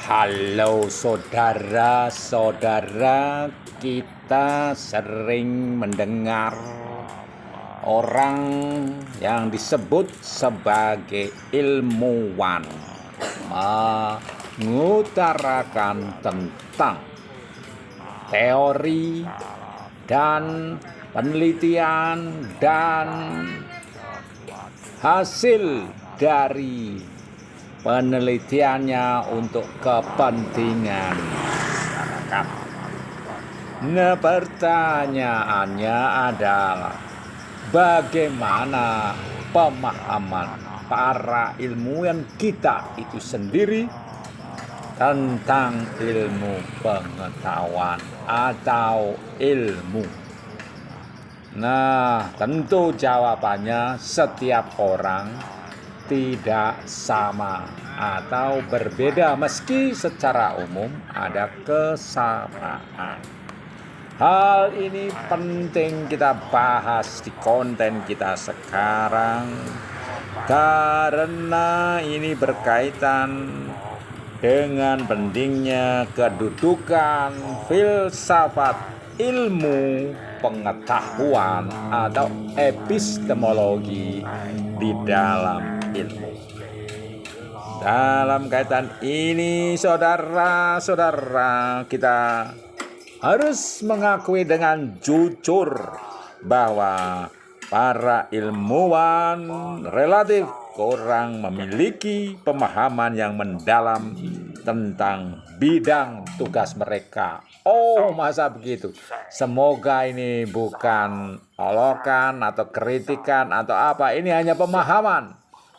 Halo saudara-saudara, kita sering mendengar orang yang disebut sebagai ilmuwan mengutarakan tentang teori dan penelitian dan hasil dari penelitiannya untuk kepentingan masyarakat. Nah, pertanyaannya adalah bagaimana pemahaman para ilmuwan kita itu sendiri tentang ilmu pengetahuan atau ilmu. Nah, tentu jawabannya setiap orang tidak sama atau berbeda, meski secara umum ada kesamaan. Hal ini penting kita bahas di konten kita sekarang karena ini berkaitan dengan pentingnya kedudukan filsafat ilmu pengetahuan atau epistemologi di dalam ilmu. Dalam kaitan ini, saudara-saudara, kita harus mengakui dengan jujur bahwa para ilmuwan relatif kurang memiliki pemahaman yang mendalam tentang bidang tugas mereka. Oh, masa begitu? Semoga ini bukan olokan atau kritikan atau apa. Ini hanya pemahaman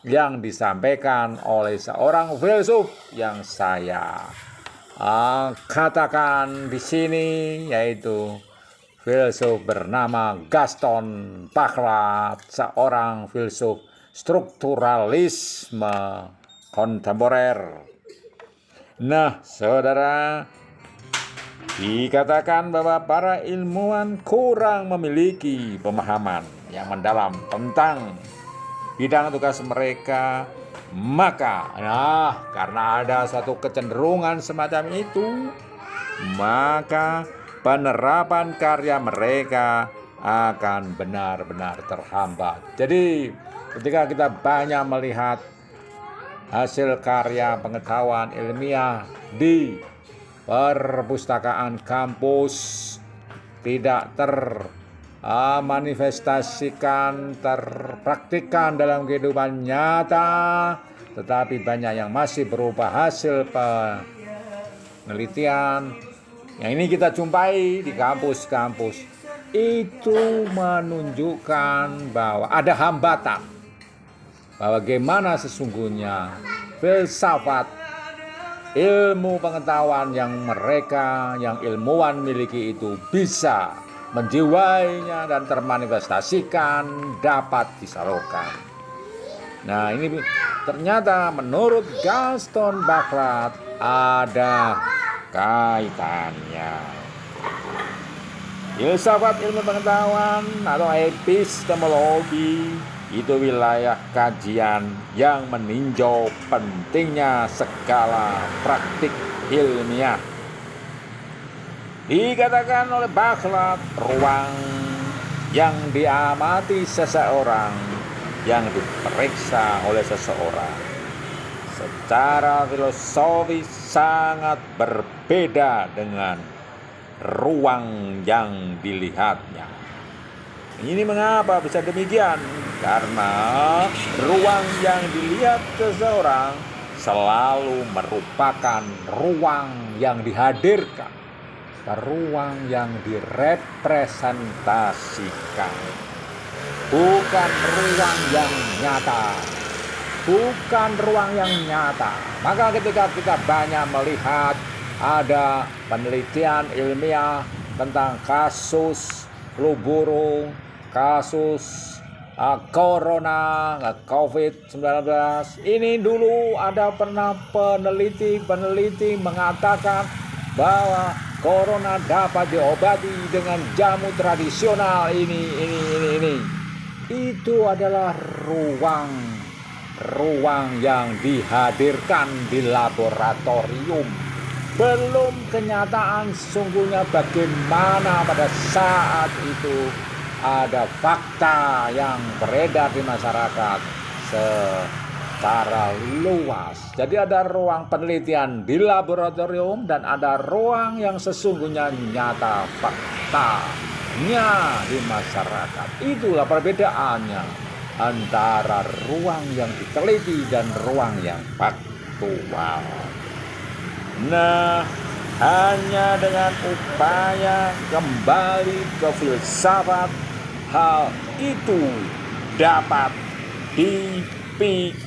yang disampaikan oleh seorang filsuf yang saya katakan di sini, yaitu filsuf bernama Gaston Bachelard, seorang filsuf strukturalisme kontemporer. Nah, saudara, dikatakan bahwa para ilmuwan kurang memiliki pemahaman yang mendalam tentang bidang tugas mereka. Maka, karena ada suatu kecenderungan semacam itu, maka penerapan karya mereka akan benar-benar terhambat. Jadi, ketika kita banyak melihat hasil karya pengetahuan ilmiah di perpustakaan kampus tidak termanifestasikan, terpraktikkan dalam kehidupan nyata, tetapi banyak yang masih berupa hasil penelitian yang ini kita jumpai di kampus-kampus. Itu menunjukkan bahwa ada hambatan, bahwa bagaimana sesungguhnya filsafat ilmu pengetahuan yang ilmuwan miliki itu bisa menjiwainya dan termanifestasikan, dapat disalurkan. Nah, ini ternyata menurut Gaston Bachelard ada kaitannya. Filsafat ilmu pengetahuan atau epistemologi itu wilayah kajian yang meninjau pentingnya segala praktik ilmiah. Dikatakan oleh Bachelard, ruang yang diamati seseorang, yang diperiksa oleh seseorang secara filosofis sangat berbeda dengan ruang yang dilihatnya. Ini mengapa bisa demikian? Karena ruang yang dilihat seseorang selalu merupakan ruang yang dihadirkan, ruang yang direpresentasikan, bukan ruang yang nyata. Maka ketika kita banyak melihat ada penelitian ilmiah tentang kasus flu burung, kasus corona, COVID-19. Ini dulu ada pernah peneliti mengatakan bahwa corona dapat diobati dengan jamu tradisional ini. Itu adalah ruang ruang yang dihadirkan di laboratorium. Belum kenyataan sesungguhnya bagaimana pada saat itu ada fakta yang beredar di masyarakat secara luas. Jadi ada ruang penelitian di laboratorium dan ada ruang yang sesungguhnya nyata faktanya di masyarakat. Itulah perbedaannya antara ruang yang diteliti dan ruang yang faktual. Nah, hanya dengan upaya kembali ke filsafat, hal itu dapat dipikirkan.